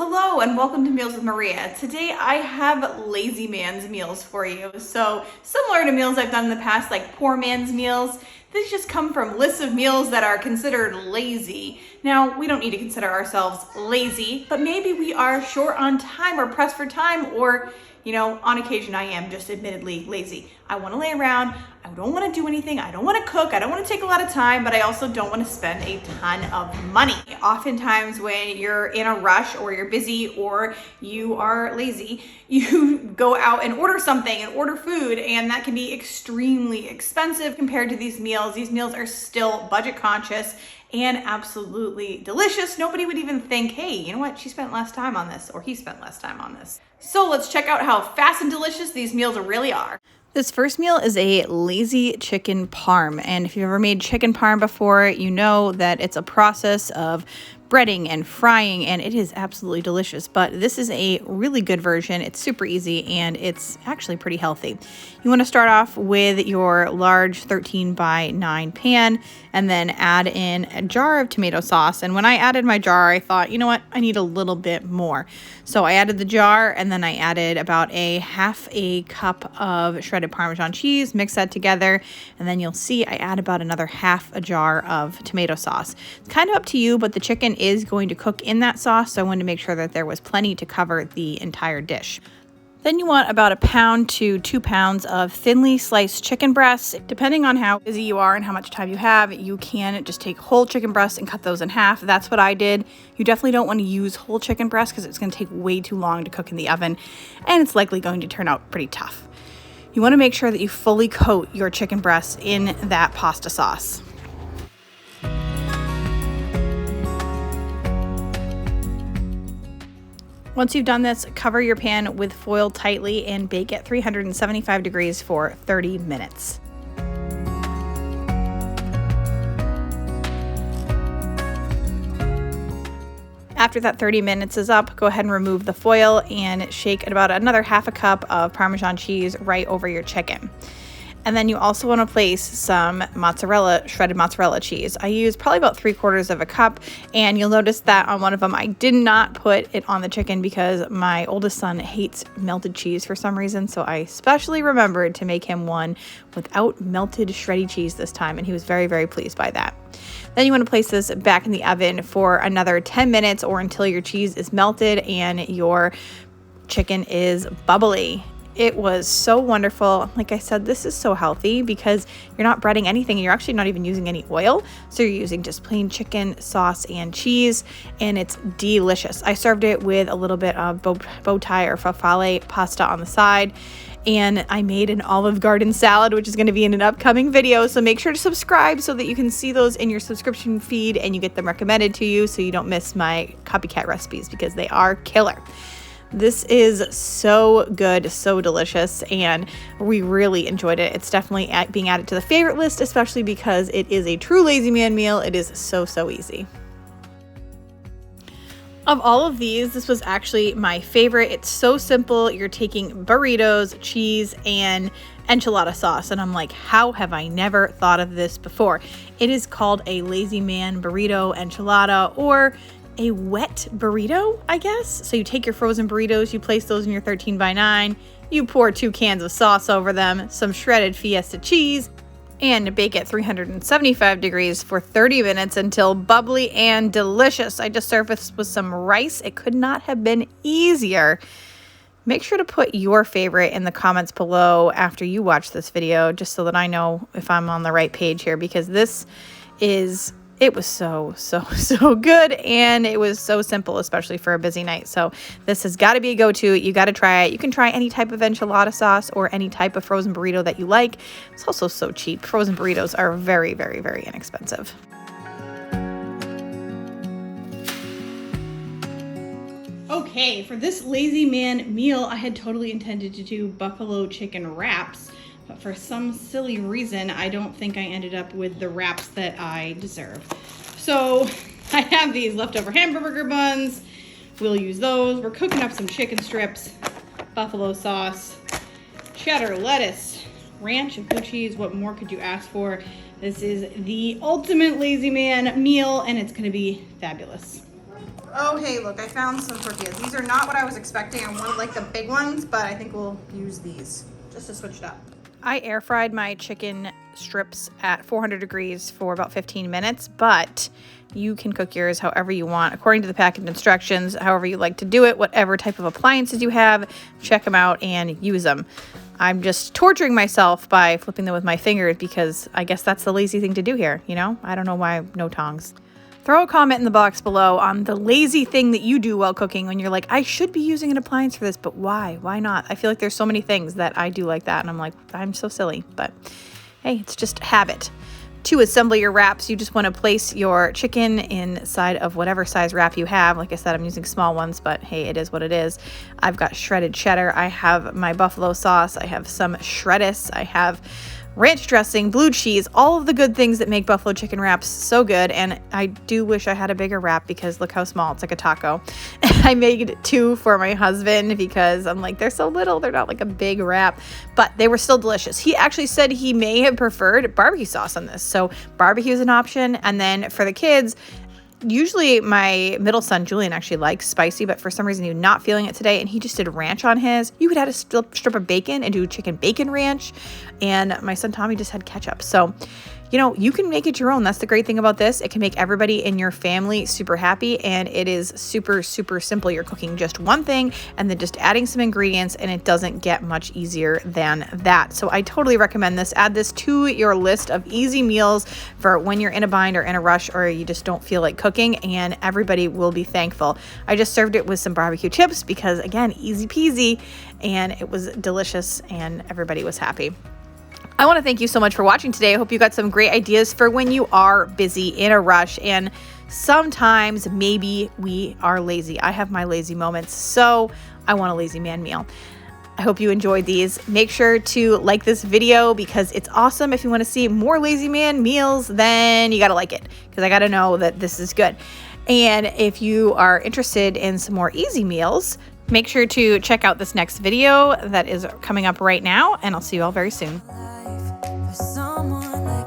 Hello and welcome to Meals with Maria. Today I have lazy man's meals for you. So similar to meals I've done in the past, like poor man's meals, these just come from lists of meals that are considered lazy. Now, we don't need to consider ourselves lazy, but maybe we are short on time or pressed for time, or on occasion I am just admittedly lazy. I want to lay around, I don't want to do anything, I don't want to cook, I don't want to take a lot of time, but I also don't want to spend a ton of money. Oftentimes when you're in a rush or you're busy or you are lazy, you go out and order something and order food, and that can be extremely expensive compared to these meals. These meals are still budget conscious and absolutely delicious. Nobody would even think, hey, you know what? She spent less time on this, or he spent less time on this. So let's check out how fast and delicious these meals really are. This first meal is a lazy chicken parm. And if you've ever made chicken parm before, you know that it's a process of breading and frying, and it is absolutely delicious. But this is a really good version. It's super easy and it's actually pretty healthy. You want to start off with your large 13x9 pan and then add in a jar of tomato sauce. And when I added my jar, I thought, you know what, I need a little bit more. So I added the jar, and then I added about a half a cup of shredded Parmesan cheese, mix that together, and then you'll see I add about another half a jar of tomato sauce. It's kind of up to you, but the chicken is going to cook in that sauce, so I wanted to make sure that there was plenty to cover the entire dish. Then you want about 1 pound to 2 pounds of thinly sliced chicken breasts. Depending on how busy you are and how much time you have, you can just take whole chicken breasts and cut those in half. That's what I did. You definitely don't want to use whole chicken breasts because it's going to take way too long to cook in the oven, and it's likely going to turn out pretty tough. You want to make sure that you fully coat your chicken breasts in that pasta sauce. Once you've done this, cover your pan with foil tightly and bake at 375 degrees for 30 minutes. After that 30 minutes is up, go ahead and remove the foil and shake about another half a cup of Parmesan cheese right over your chicken. And then you also want to place some shredded mozzarella cheese. I used probably about 3/4 of a cup, and you'll notice that on one of them I did not put it on the chicken because my oldest son hates melted cheese for some reason, so I specially remembered to make him one without melted shreddy cheese this time, and he was very, very pleased by that. Then you want to place this back in the oven for another 10 minutes or until your cheese is melted and your chicken is bubbly. It was so wonderful. Like I said, this is so healthy because you're not breading anything and you're actually not even using any oil. So you're using just plain chicken, sauce, and cheese, and it's delicious. I served it with a little bit of bow tie or farfalle pasta on the side, and I made an Olive Garden salad, which is going to be in an upcoming video. So make sure to subscribe so that you can see those in your subscription feed and you get them recommended to you so you don't miss my copycat recipes because they are killer. This is so good, so delicious, and we really enjoyed it. It's definitely being added to the favorite list, especially because it is a true lazy man meal. It is so, so easy. Of all of these, this was actually my favorite. It's so simple. You're taking burritos, cheese, and enchilada sauce, and I'm like, how have I never thought of this before? It is called a lazy man burrito enchilada, or a wet burrito, I guess. So you take your frozen burritos, you place those in your 13x9, you pour 2 cans of sauce over them, some shredded Fiesta cheese, and bake at 375 degrees for 30 minutes until bubbly and delicious. I just served this with some rice. It could not have been easier. Make sure to put your favorite in the comments below after you watch this video, just so that I know if I'm on the right page here, because it was so, so, so good, and it was so simple, especially for a busy night. So this has got to be a go-to. You got to try it. You can try any type of enchilada sauce or any type of frozen burrito that you like. It's also so cheap. Frozen burritos are very, very, very inexpensive. Okay, for this lazy man meal, I had totally intended to do buffalo chicken wraps, but for some silly reason, I don't think I ended up with the wraps that I deserve. So I have these leftover hamburger buns. We'll use those. We're cooking up some chicken strips, buffalo sauce, cheddar, lettuce, ranch, and blue cheese. What more could you ask for? This is the ultimate lazy man meal, and it's gonna be fabulous. Oh, hey, look, I found some tortillas. These are not what I was expecting. I wanted like the big ones, but I think we'll use these just to switch it up. I air fried my chicken strips at 400 degrees for about 15 minutes, but you can cook yours however you want, according to the package instructions, however you like to do it, whatever type of appliances you have, check them out and use them. I'm just torturing myself by flipping them with my fingers because I guess that's the lazy thing to do here, you know? I don't know why no tongs. Throw a comment in the box below on the lazy thing that you do while cooking when you're like, I should be using an appliance for this, but why? Why not? I feel like there's so many things that I do like that, and I'm like, I'm so silly. But hey, it's just habit. To assemble your wraps, you just want to place your chicken inside of whatever size wrap you have. Like I said, I'm using small ones, but hey, it is what it is. I've got shredded cheddar. I have my buffalo sauce. I have some shreddis. I have ranch dressing, blue cheese, all of the good things that make buffalo chicken wraps so good. And I do wish I had a bigger wrap because look how small, it's like a taco. I made 2 for my husband because I'm like, they're so little, they're not like a big wrap, but they were still delicious. He actually said he may have preferred barbecue sauce on this. So barbecue is an option. And then for the kids, usually my middle son, Julian, actually likes spicy, but for some reason he was not feeling it today, and he just did ranch on his. You could add a strip of bacon and do chicken bacon ranch, and my son Tommy just had ketchup. So, you know, you can make it your own. That's the great thing about this. It can make everybody in your family super happy, and it is super, super simple. You're cooking just one thing and then just adding some ingredients, and it doesn't get much easier than that. So I totally recommend this. Add this to your list of easy meals for when you're in a bind or in a rush or you just don't feel like cooking, and everybody will be thankful. I just served it with some barbecue chips because, again, easy peasy, and it was delicious, and everybody was happy. I want to thank you so much for watching today. I hope you got some great ideas for when you are busy, in a rush, and sometimes maybe we are lazy. I have my lazy moments, so I want a lazy man meal. I hope you enjoyed these. Make sure to like this video because it's awesome. If you want to see more lazy man meals, then you got to like it because I got to know that this is good. And if you are interested in some more easy meals, make sure to check out this next video that is coming up right now, and I'll see you all very soon. For someone